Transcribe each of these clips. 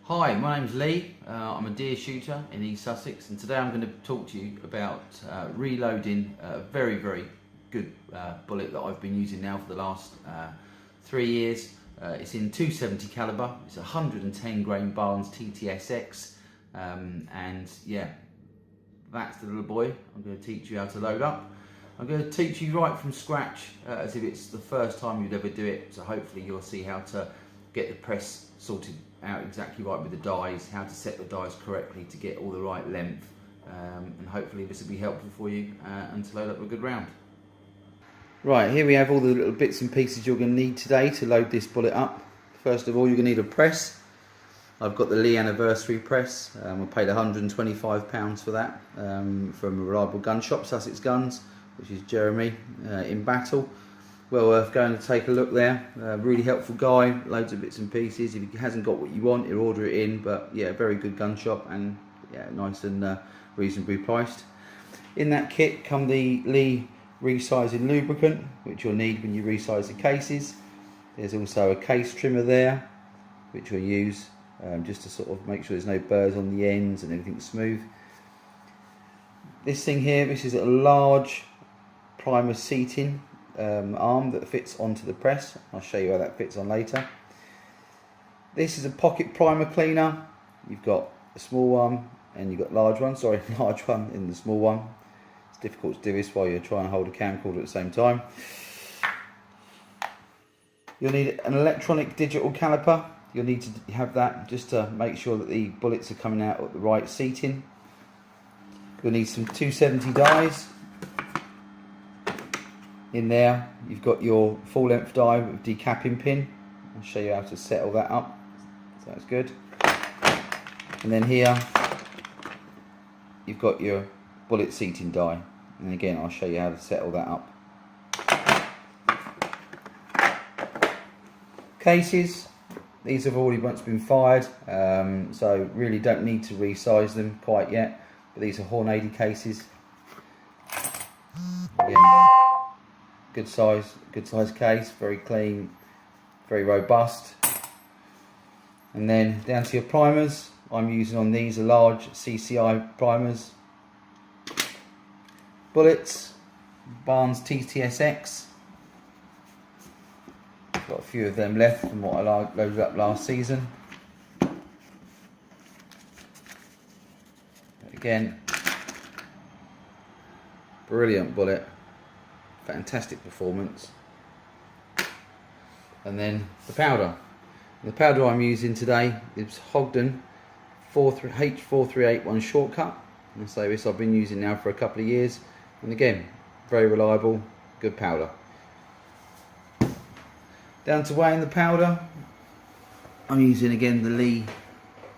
Hi, my name's Lee. I'm a deer shooter in East Sussex, and today I'm going to talk to you about reloading a very good bullet that I've been using now for the last 3 years. It's in 270 calibre. It's a 110 grain Barnes TTSX, and yeah, that's the little boy I'm going to teach you how to load up. I'm going to teach you right from scratch, as if it's the first time you'd ever do it, so hopefully you'll see how to get the press sorted out exactly right with the dies, how to set the dies correctly to get all the right length, and hopefully this will be helpful for you and to load up a good round. Right, here we have all the little bits and pieces you're going to need today to load this bullet up. First of all, you're going to need a press. I've got the Lee Anniversary press. I paid £125 for that from a reliable gun shop, Sussex Guns, which is Jeremy in Battle. Well worth going to take a look there. Really helpful guy, loads of bits and pieces. If he hasn't got what you want, he'll order it in, but yeah, very good gun shop and yeah, nice and reasonably priced. In that kit come the Lee resizing lubricant, which you'll need when you resize the cases. There's also a case trimmer there, which you'll use just to sort of make sure there's no burrs on the ends and everything's smooth. This thing here, this is a large primer seating arm that fits onto the press. I'll show you how that fits on later. This is a pocket primer cleaner. You've got a small one and you've got large one. Sorry, large one in the small one. It's difficult to do this while you're trying to hold a camcorder at the same time. You'll need an electronic digital caliper. You'll need to have that just to make sure that the bullets are coming out at the right seating. You'll need some 270 dies. In there you've got your full length die with decapping pin. I'll show you how to set all that up, so that's good. And then here you've got your bullet seating die, and again I'll show you how to set all that up. Cases, these have already once been fired, so really don't need to resize them quite yet, but these are Hornady cases. Again, good size case, very clean, very robust. And then down to your primers. I'm using on these a large CCI primers. Bullets, Barnes TTSX. Got a few of them left from what I loaded up last season. Again, brilliant bullet. Fantastic performance. And then the powder. The powder I'm using today is Hogden H4381 shortcut. And so this I've been using now for a couple of years. And again, very reliable, good powder. Down to weighing the powder, I'm using again the Lee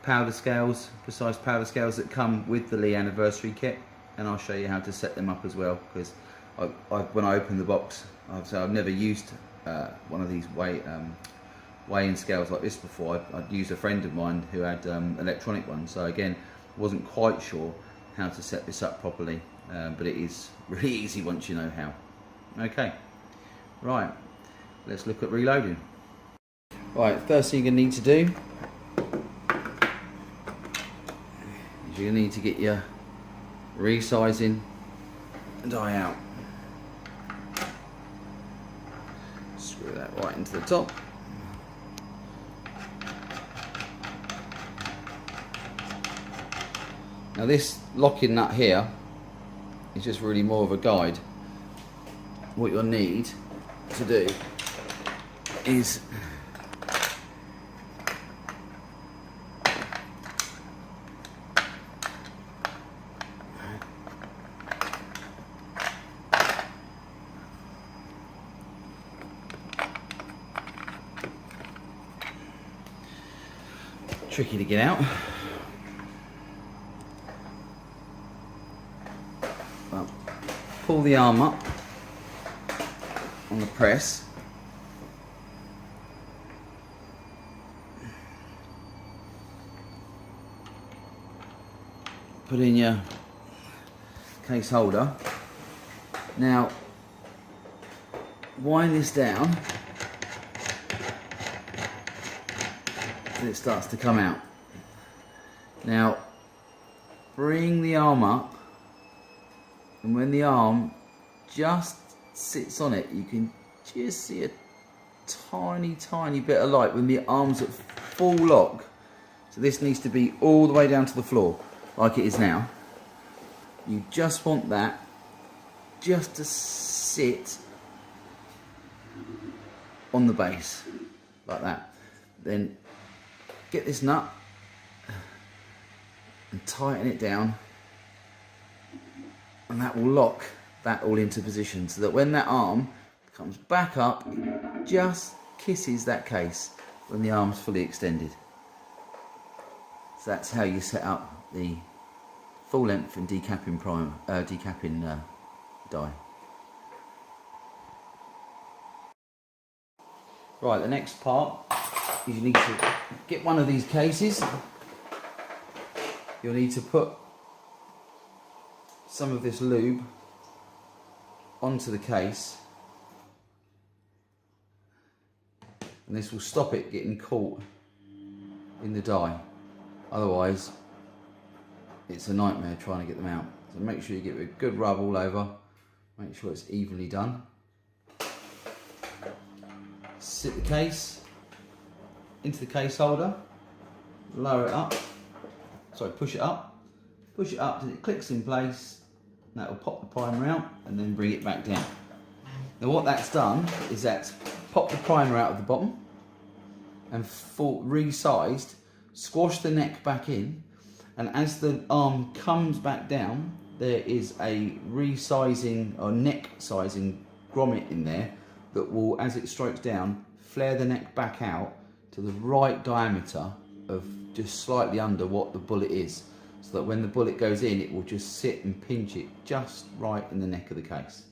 powder scales, precise powder scales that come with the Lee Anniversary kit. And I'll show you how to set them up as well, because when I opened the box, I've never used one of these weighing scales like this before. I'd used a friend of mine who had electronic ones, so again, wasn't quite sure how to set this up properly, but it is really easy once you know how. Okay, right, let's look at reloading. Right, first thing you're going to need to do is you're going to need to get your resizing die out. Screw that right into the top. Now this locking nut here is just really more of a guide. What you'll need to do is tricky to get out. Well, pull the arm up on the press. Put in your case holder. Now, wind this down and it starts to come out. Now bring the arm up, and when the arm just sits on it, you can just see a tiny bit of light when the arm's at full lock. So this needs to be all the way down to the floor like it is now. You just want that just to sit on the base like that. Then get this nut and tighten it down, and that will lock that all into position, so that when that arm comes back up, it just kisses that case when the arm's fully extended. So that's how you set up the full length and decapping die. Right, the next part is you need to get one of these cases. You'll need to put some of this lube onto the case, and this will stop it getting caught in the die. Otherwise it's a nightmare trying to get them out. So make sure you give it a good rub all over, make sure it's evenly done. Sit the case into the case holder, lower it up, push it up till it clicks in place. That will pop the primer out and then bring it back down. Now what that's done is that's popped the primer out of the bottom and resized, squashed the neck back in, and as the arm comes back down, there is a resizing or neck sizing grommet in there that will, as it strokes down, flare the neck back out to the right diameter of just slightly under what the bullet is, so that when the bullet goes in, it will just sit and pinch it just right in the neck of the case.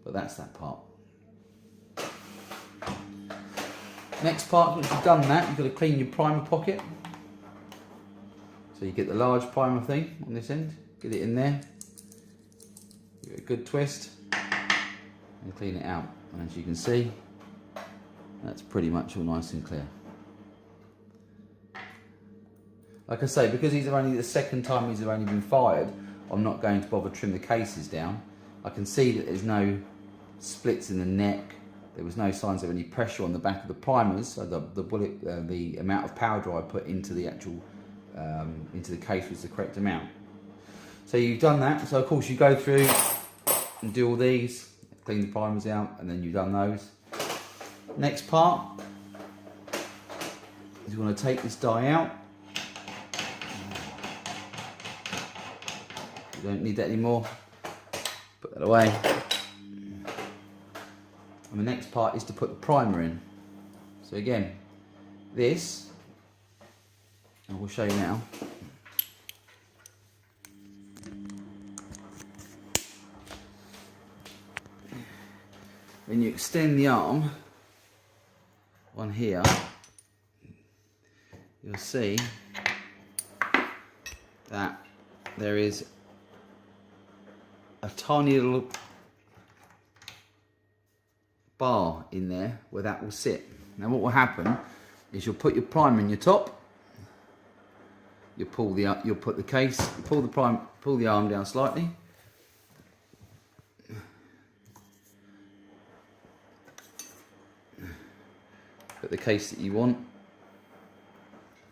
But that's that part. Next part, once you've done that, you've got to clean your primer pocket. So you get the large primer thing on this end, get it in there, give it a good twist, and clean it out. And as you can see, that's pretty much all nice and clear. Like I say, because these are only the second time these have only been fired, I'm not going to bother trim the cases down. I can see that there's no splits in the neck. There was no signs of any pressure on the back of the primers, so the bullet, the amount of powder I put into the actual into the case was the correct amount. So you've done that. So of course you go through and do all these, clean the primers out, and then you've done those. Next part is you want to take this die out. You don't need that anymore. Put that away. And the next part is to put the primer in. So again, this, and we'll show you now. When you extend the arm on here, you'll see that there is a tiny little bar in there where that will sit. Now what will happen is you'll put your primer in your top, you'll put the case, pull the arm down slightly, put the case that you want,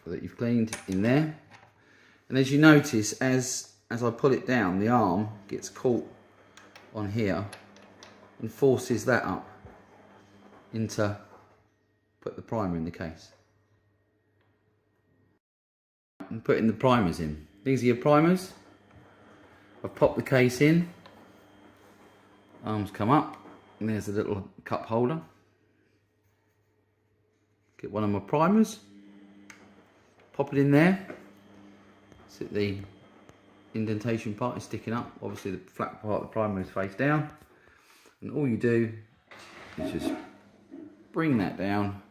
that you've cleaned, in there, and as you notice, as I pull it down, the arm gets caught on here and forces that up into put the primer in the case. And putting the primers in. These are your primers. I've popped the case in, arms come up, and there's a little cup holder. Get one of my primers, pop it in there, so the indentation part is sticking up. Obviously the flat part of the primer is face down, and all you do is just bring that down,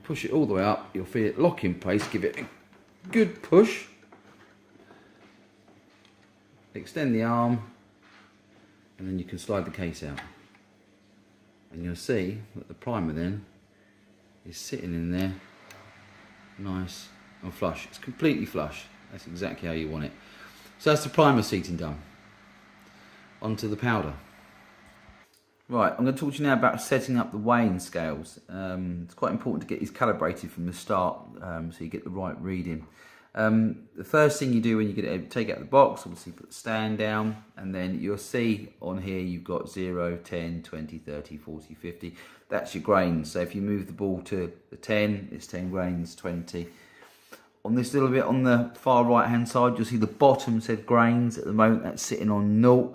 push it all the way up, you'll feel it lock in place, give it a good push, extend the arm, and then you can slide the case out, and you'll see that the primer then is sitting in there nice and flush. It's completely flush. That's exactly how you want it. So that's the primer seating done. Onto the powder. Right, I'm going to talk to you now about setting up the weighing scales. It's quite important to get these calibrated from the start, so you get the right reading. The first thing you do when you get it, take out the box, obviously put the stand down, and then you'll see on here you've got 0, 10, 20, 30, 40, 50. That's your grains. So if you move the ball to the 10, it's 10 grains, 20. On this little bit on the far right hand side, you'll see the bottom said grains. At the moment that's sitting on 0.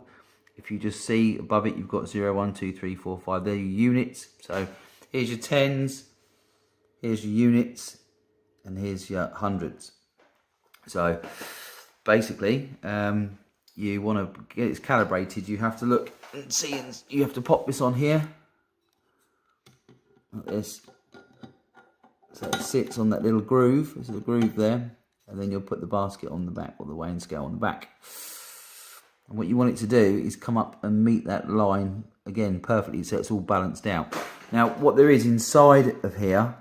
If you just see above it, you've got 0, 1, 2, 3, 4, 5. They're your units. So here's your tens, here's your units, and here's your hundreds. So basically, you want to get it calibrated. You have to look and see, and you have to pop this on here, like this. So it sits on that little groove. There's a groove there, and then you'll put the basket on the back, or the weighing scale on the back. And what you want it to do is come up and meet that line again perfectly, so it's all balanced out. Now, what there is inside of here,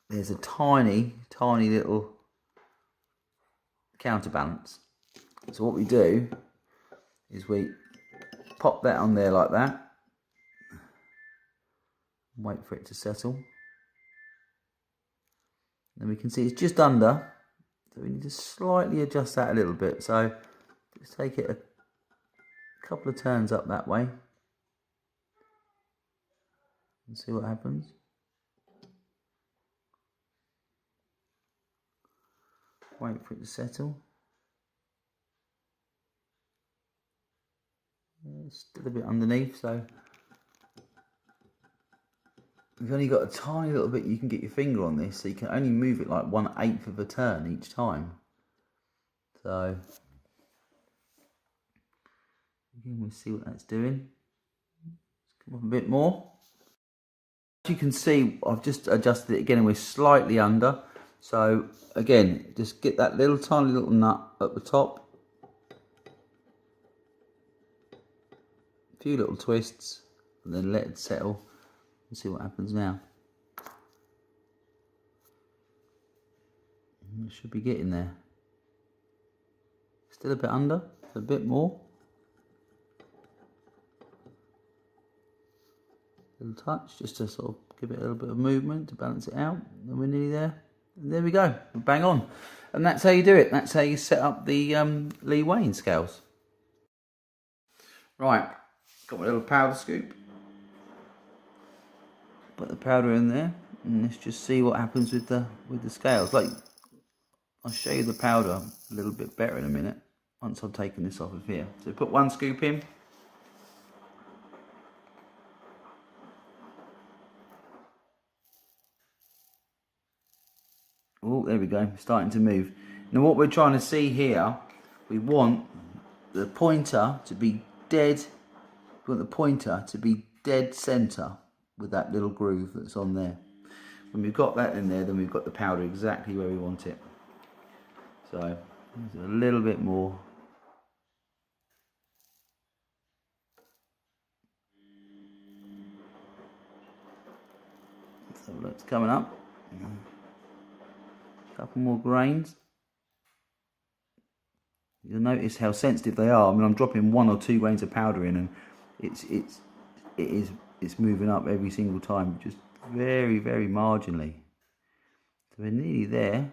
there's a tiny little counterbalance. So what we do is we pop that on there like that, wait for it to settle. Then we can see it's just under. So we need to slightly adjust that a little bit. So just take it a couple of turns up that way and see what happens. Wait for it to settle. It's still a bit underneath, so you've only got a tiny little bit you can get your finger on this, so you can only move it like 1/8 of a turn each time. So again, we'll see what that's doing. Let's come up a bit more. As you can see, I've just adjusted it again, and we're slightly under. So again, just get that little tiny little nut at the top. A few little twists, and then let it settle. Let's see what happens now. It should be getting there. Still a bit under, a bit more. Little touch, just to sort of give it a little bit of movement to balance it out. And we're nearly there. And there we go, bang on. And that's how you do it. That's how you set up the Lee weighing scales. Right, got my little powder scoop. Put the powder in there, and let's just see what happens with the scales. Like, I'll show you the powder a little bit better in a minute once I've taken this off of here. So put one scoop in. Oh, there we go, starting to move. Now what we're trying to see here, we want the pointer to be dead. We want the pointer to be dead center with that little groove that's on there. When we've got that in there, then we've got the powder exactly where we want it. So there's a little bit more. So it's coming up. A couple more grains. You'll notice how sensitive they are. I mean, I'm dropping 1 or 2 grains of powder in, and it's moving up every single time, just very, very marginally. So we're nearly there.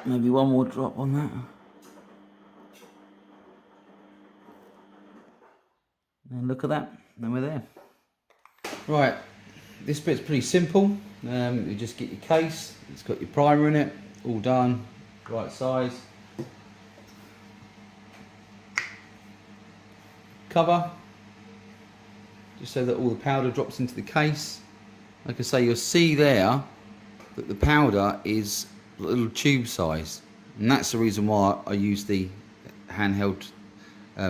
Maybe one more drop on that. And look at that, and we're there. Right, this bit's pretty simple. You just get your case, it's got your primer in it, all done, right size. Cover, just so that all the powder drops into the case. Like I say, you'll see there that the powder is a little tube size, and that's the reason why I use the handheld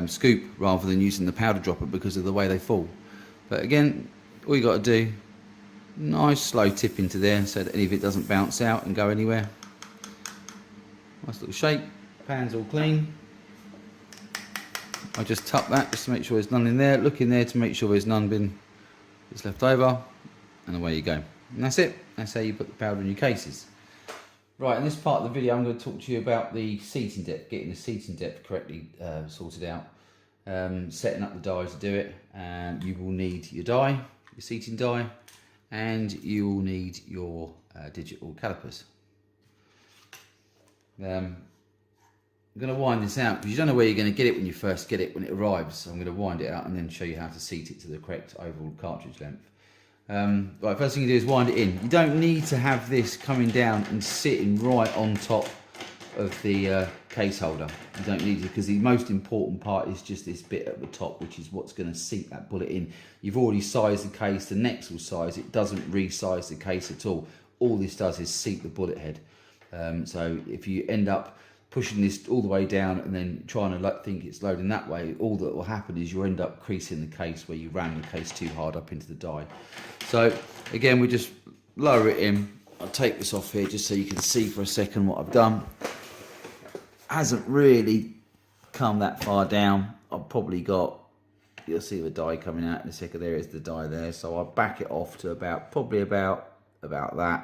scoop rather than using the powder dropper, because of the way they fall. But again, all you got to do, nice slow tip into there so that any of it doesn't bounce out and go anywhere. Nice little shape, pan's all clean. I just tuck that just to make sure there's none in there. Look in there to make sure there's none that's left over. and away you go. And that's it. That's how you put the powder in your cases. Right, in this part of the video I'm going to talk to you about the seating depth, getting the seating depth correctly sorted out, setting up the dies to do it. You will need your die, your seating die, and you will need your digital calipers. I'm going to wind this out because you don't know where you're going to get it when you first get it, when it arrives. So I'm going to wind it out and then show you how to seat it to the correct overall cartridge length. Right, first thing you do is wind it in. You don't need to have this coming down and sitting right on top of the case holder. You don't need it because the most important part is just this bit at the top, which is what's going to seat that bullet in. You've already sized the case, the next will size. It doesn't resize the case at all. All this does is seat the bullet head. So if you end up pushing this all the way down and then trying to think it's loading that way, all that will happen is you'll end up creasing the case where you ran the case too hard up into the die. So again, we just lower it in. I'll take this off here just so you can see for a second what I've done. Hasn't really come that far down. I've probably got, you'll see the die coming out in a second. There is the die there. So I'll back it off to probably about that.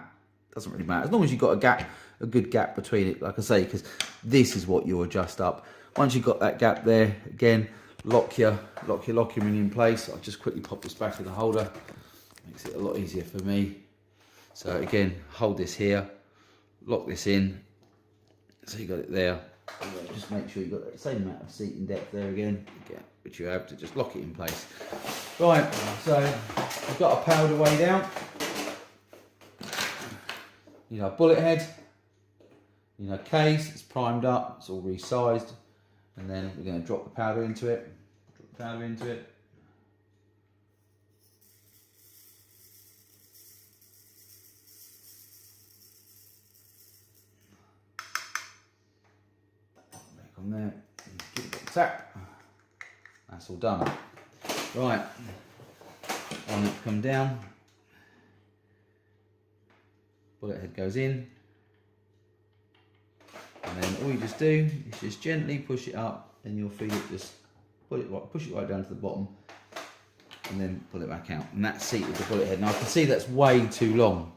Doesn't really matter as long as you've got a gap, a good gap between it, like I say, because this is what you'll adjust up. Once you've got that gap there, again, lock your locking ring in place. I'll just quickly pop this back in the holder. Makes it a lot easier for me. So again, hold this here, lock this in. So you got it there. Just make sure you've got the same amount of seating depth there again, which you have to just lock it in place. Right, so I've got a powder way down. You know, bullet head, you know, case, it's primed up, it's all resized, and then we're going to drop the powder into it. Drop the powder into it. Back on there, give it a tap. That's all done. Right, on it, come down. Bullet head goes in, and then all you just do is just gently push it up, and you'll feel it just push it right down to the bottom, and then pull it back out, and that's seated the bullet head. Now I can see that's way too long.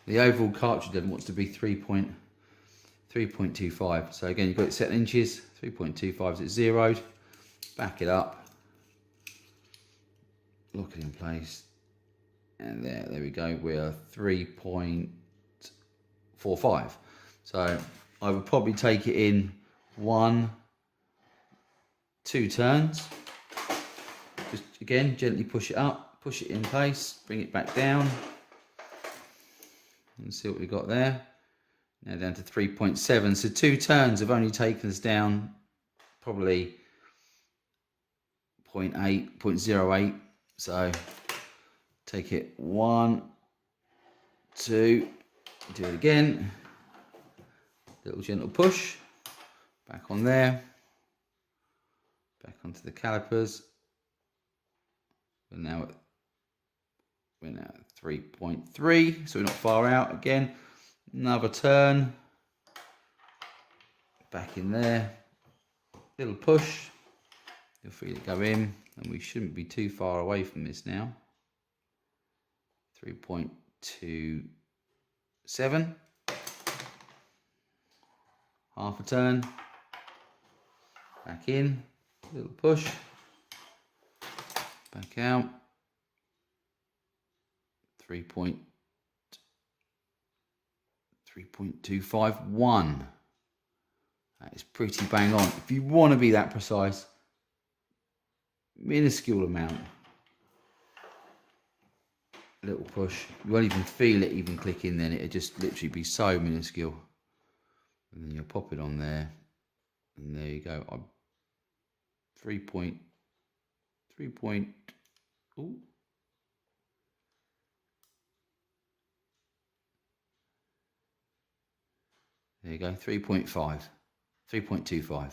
The overall cartridge level wants to be 3.25. So again, you've got it set in inches. 3.25 is it zeroed. Back it up, lock it in place, and there we go. We're 3.45. So I would probably take it in 1-2 turns. Just again, gently push it up, push it in place, bring it back down, and see what we got there. Now down to 3.7. So 2 turns have only taken us down probably 0.8, 0.08. So take it 1, 2. Do it again, little gentle push, back on there, back onto the calipers. We're now at 3.3, so we're not far out. Again, another turn, back in there, little push, you'll feel it go in, and we shouldn't be too far away from this now. 3.27. Half a turn, back in, little push, back out. 3.251. That is pretty bang on. If you want to be that precise, minuscule amount. Little push. You won't even feel it even click in then. It'll just literally be so minuscule. And then you'll pop it on there. And there you go. 3.3. Ooh. There you go, 3.5, 3.25.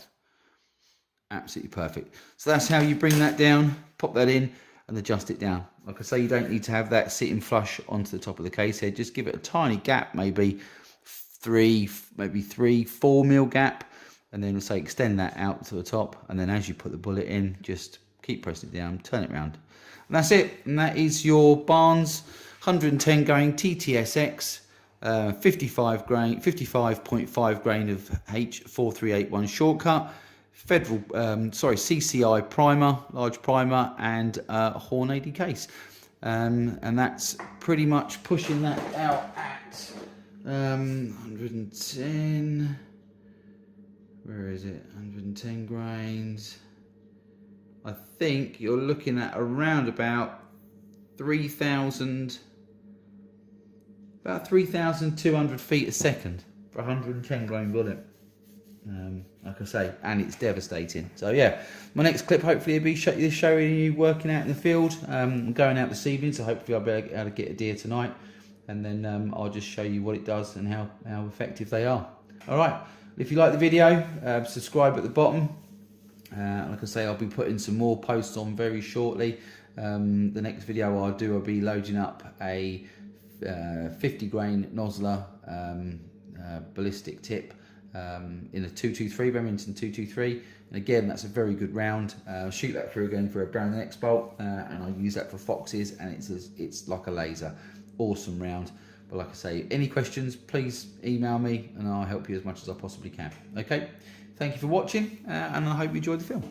Absolutely perfect. So that's how you bring that down, pop that in and adjust it down. Like I say, you don't need to have that sitting flush onto the top of the case head. Just give it a tiny gap, maybe 3, 4 mil gap. And then we'll say extend that out to the top. And then as you put the bullet in, just keep pressing it down, turn it around. And that's it. And that is your Barnes 110 grain TTSX, 55.5 grain of H4381 shortcut, CCI primer, large primer, and horn AD case. And that's pretty much pushing that out at 110. Where is it? 110 grains. I think you're looking at around about 3,200 feet a second for a 110 grain bullet. Like I say, and it's devastating. So yeah, my next clip hopefully will be showing you working out in the field. I'm going out this evening, so hopefully I'll be able to get a deer tonight, and then I'll just show you what it does and how effective they are. All right, if you like the video, subscribe at the bottom. Like I say, I'll be putting some more posts on very shortly. The next video I'll be loading up a 50 grain Nosler ballistic tip in a 223, Remington 223, and again that's a very good round. Shoot that through again for a Brown X bolt, and I use that for foxes, and it's like a laser. Awesome round. But like I say, any questions, please email me and I'll help you as much as I possibly can. Okay, thank you for watching, and I hope you enjoyed the film.